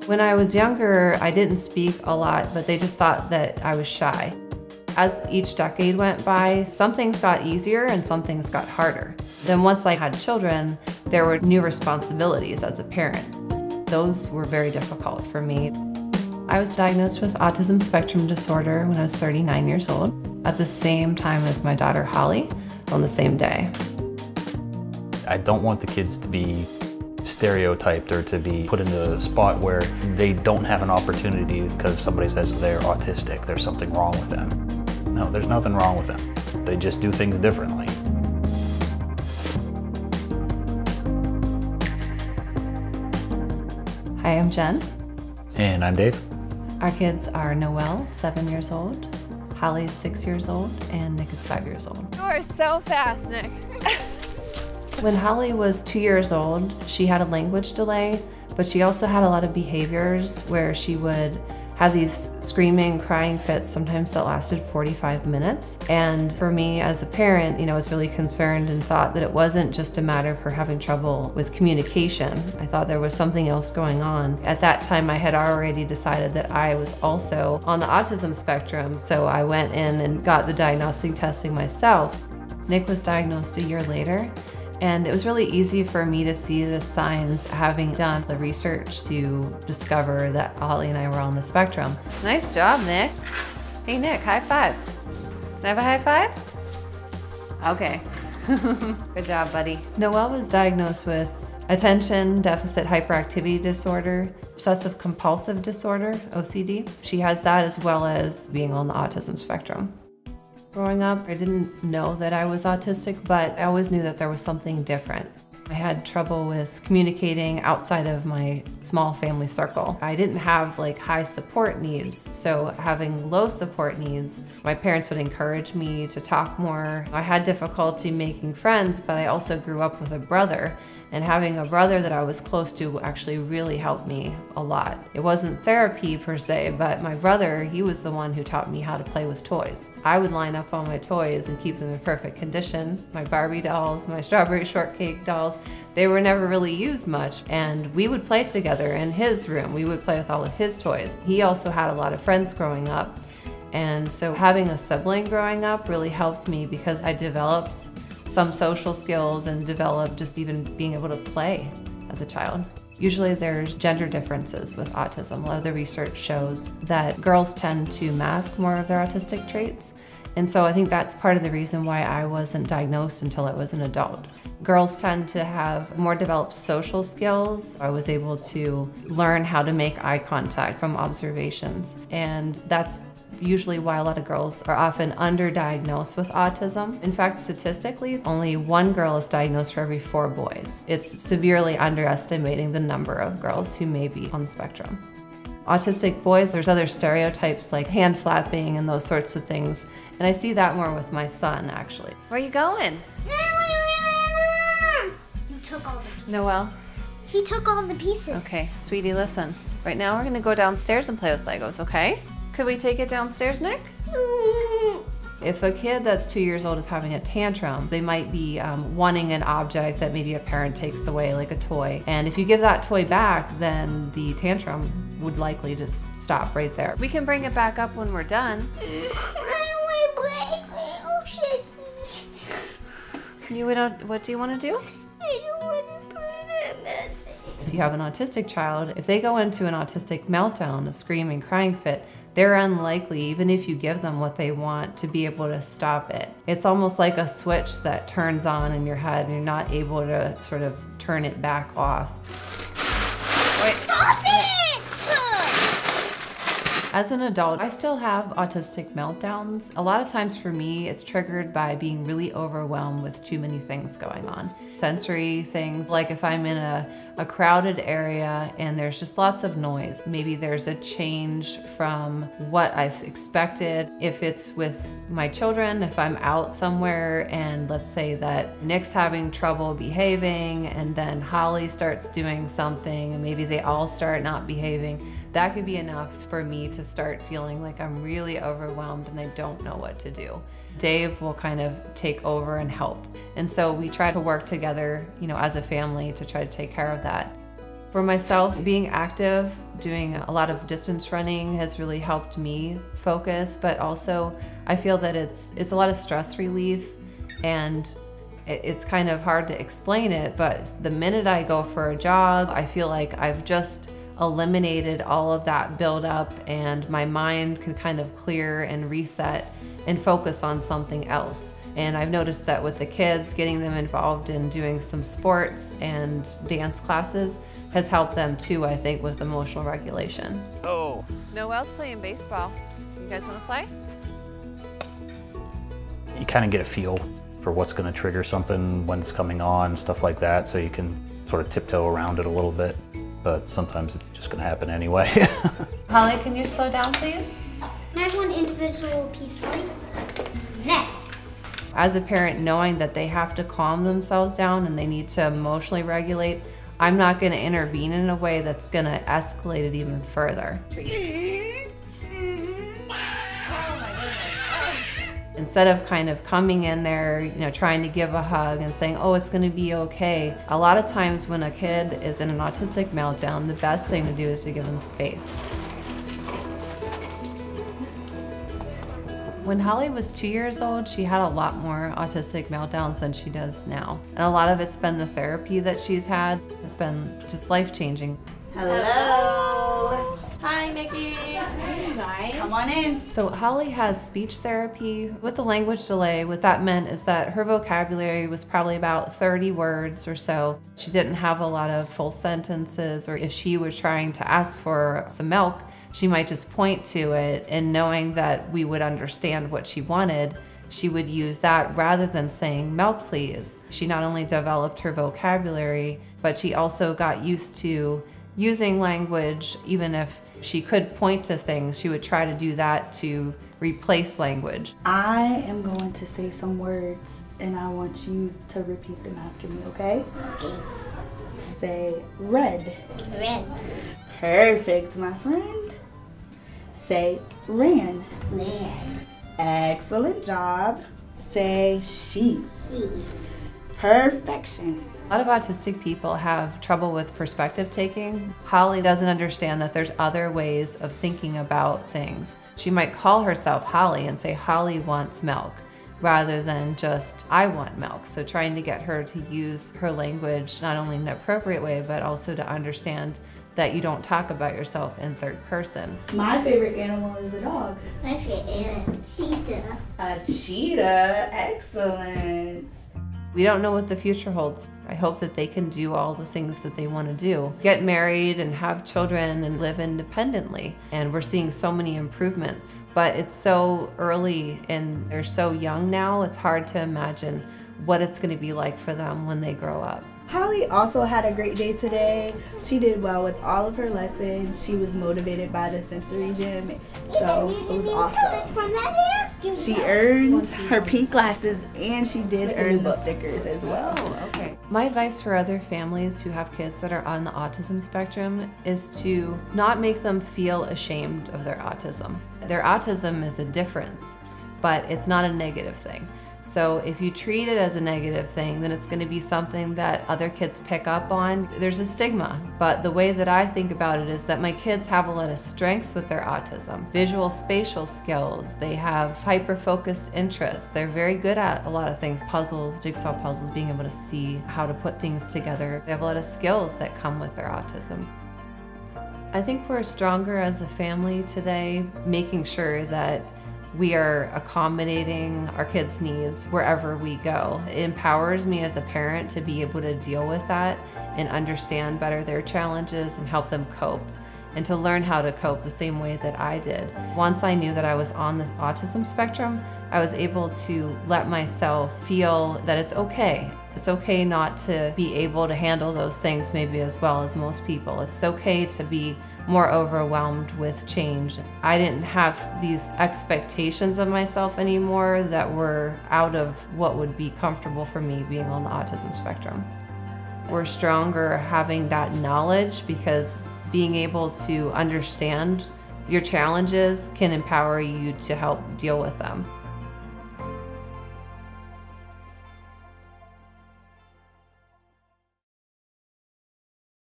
When I was younger, I didn't speak a lot, but they just thought that I was shy. As each decade went by, some things got easier and some things got harder. Then once I had children, there were new responsibilities as a parent. Those were very difficult for me. I was diagnosed with autism spectrum disorder when I was 39 years old, at the same time as my daughter Holly, on the same day. I don't want the kids to be stereotyped or to be put into a spot where they don't have an opportunity because somebody says they're autistic, there's something wrong with them. No, there's nothing wrong with them. They just do things differently. Hi, I'm Jen. And I'm Dave. Our kids are Noelle, 7 years old, Holly is 6 years old, and Nick is 5 years old. You are so fast, Nick. When Holly was 2 years old, she had a language delay, but she also had a lot of behaviors where she would have these screaming, crying fits, sometimes that lasted 45 minutes. And for me as a parent, I was really concerned and thought that it wasn't just a matter of her having trouble with communication. I thought there was something else going on. At that time, I had already decided that I was also on the autism spectrum, so I went in and got the diagnostic testing myself. Nick was diagnosed a year later, and it was really easy for me to see the signs having done the research to discover that Holly and I were on the spectrum. Nice job, Nick. Hey, Nick, high five. Can I have a high five? Okay. Good job, buddy. Noelle was diagnosed with attention deficit hyperactivity disorder, obsessive compulsive disorder, OCD. She has that as well as being on the autism spectrum. Growing up, I didn't know that I was autistic, but I always knew that there was something different. I had trouble with communicating outside of my small family circle. I didn't have high support needs, so having low support needs, my parents would encourage me to talk more. I had difficulty making friends, but I also grew up with a brother, and having a brother that I was close to actually really helped me a lot. It wasn't therapy per se, but my brother, he was the one who taught me how to play with toys. I would line up all my toys and keep them in perfect condition. My Barbie dolls, my strawberry shortcake dolls, they were never really used much, and we would play together in his room. We would play with all of his toys. He also had a lot of friends growing up, and so having a sibling growing up really helped me because I developed some social skills and developed just even being able to play as a child. Usually there's gender differences with autism. A lot of the research shows that girls tend to mask more of their autistic traits. And so I think that's part of the reason why I wasn't diagnosed until I was an adult. Girls tend to have more developed social skills. I was able to learn how to make eye contact from observations. And that's usually why a lot of girls are often underdiagnosed with autism. In fact, statistically, only 1 girl is diagnosed for every 4 boys. It's severely underestimating the number of girls who may be on the spectrum. Autistic boys, there's other stereotypes like hand flapping and those sorts of things. And I see that more with my son, actually. Where are you going? You took all the pieces. Noelle? He took all the pieces. Okay, sweetie, listen. Right now we're gonna go downstairs and play with Legos, okay? Could we take it downstairs, Nick? If a kid that's 2 years old is having a tantrum, they might be wanting an object that maybe a parent takes away, like a toy. And if you give that toy back, then the tantrum would likely just stop right there. We can bring it back up when we're done. What do you want to do? I don't want to put it. If you have an autistic child, if they go into an autistic meltdown, a screaming, crying fit, they're unlikely, even if you give them what they want, to be able to stop it. It's almost like a switch that turns on in your head and you're not able to sort of turn it back off. Wait. Stop it! As an adult, I still have autistic meltdowns. A lot of times for me, it's triggered by being really overwhelmed with too many things going on. Sensory things, like if I'm in a crowded area and there's just lots of noise. Maybe there's a change from what I expected. If it's with my children, if I'm out somewhere and let's say that Nick's having trouble behaving and then Holly starts doing something and maybe they all start not behaving, that could be enough for me to start feeling like I'm really overwhelmed and I don't know what to do. Dave will kind of take over and help. And so we try to work together, as a family to try to take care of that. For myself, being active Doing a lot of distance running has really helped me focus, but also I feel that it's a lot of stress relief, and it's kind of hard to explain it, but the minute I go for a jog, I feel like I've just eliminated all of that buildup, and my mind can kind of clear and reset and focus on something else. And I've noticed that with the kids, getting them involved in doing some sports and dance classes has helped them too, I think, with emotional regulation. Oh. Noelle's playing baseball. You guys want to play? You kind of get a feel for what's going to trigger something, when it's coming on, stuff like that, so you can sort of tiptoe around it a little bit. But sometimes it's just going to happen anyway. Holly, can you slow down, please? Can I have one individual piece, right? That. As a parent, knowing that they have to calm themselves down and they need to emotionally regulate, I'm not going to intervene in a way that's going to escalate it even further. Instead of kind of coming in there, trying to give a hug and saying, oh, it's going to be okay. A lot of times when a kid is in an autistic meltdown, the best thing to do is to give them space. When Holly was 2 years old, she had a lot more autistic meltdowns than she does now. And a lot of it's been the therapy that she's had. It's been just life-changing. Hello. Hi, Nikki. Hi. Come on in. So Holly has speech therapy with the language delay. What that meant is that her vocabulary was probably about 30 words or so. She didn't have a lot of full sentences, or if she was trying to ask for some milk, she might just point to it, and knowing that we would understand what she wanted, she would use that rather than saying, milk please. She not only developed her vocabulary, but she also got used to using language. Even if she could point to things, she would try to do that to replace language. I am going to say some words, and I want you to repeat them after me, okay? Okay. Say red. Red. Perfect, my friend. Say ran. Red. Excellent job. Say sheep. Sheep. Perfection. A lot of autistic people have trouble with perspective taking. Holly doesn't understand that there's other ways of thinking about things. She might call herself Holly and say, Holly wants milk, rather than just, I want milk. So trying to get her to use her language not only in an appropriate way, but also to understand that you don't talk about yourself in third person. My favorite animal is a dog. My favorite cheetah. A cheetah. Excellent. We don't know what the future holds. I hope that they can do all the things that they want to do. Get married and have children and live independently. And we're seeing so many improvements. But it's so early and they're so young now, it's hard to imagine what it's going to be like for them when they grow up. Holly also had a great day today. She did well with all of her lessons. She was motivated by the sensory gym, so it was awesome. She earned her pink glasses, and she did earn the stickers as well. Oh, okay. My advice for other families who have kids that are on the autism spectrum is to not make them feel ashamed of their autism. Their autism is a difference, but it's not a negative thing. So if you treat it as a negative thing, then it's going to be something that other kids pick up on. There's a stigma, but the way that I think about it is that my kids have a lot of strengths with their autism. Visual spatial skills, they have hyper-focused interests. They're very good at a lot of things, puzzles, jigsaw puzzles, being able to see how to put things together. They have a lot of skills that come with their autism. I think we're stronger as a family today, making sure that we are accommodating our kids' needs wherever we go. It empowers me as a parent to be able to deal with that and understand better their challenges and help them cope, and to learn how to cope the same way that I did. Once I knew that I was on the autism spectrum, I was able to let myself feel that it's okay. It's okay not to be able to handle those things maybe as well as most people. It's okay to be more overwhelmed with change. I didn't have these expectations of myself anymore that were out of what would be comfortable for me being on the autism spectrum. We're stronger having that knowledge, because being able to understand your challenges can empower you to help deal with them.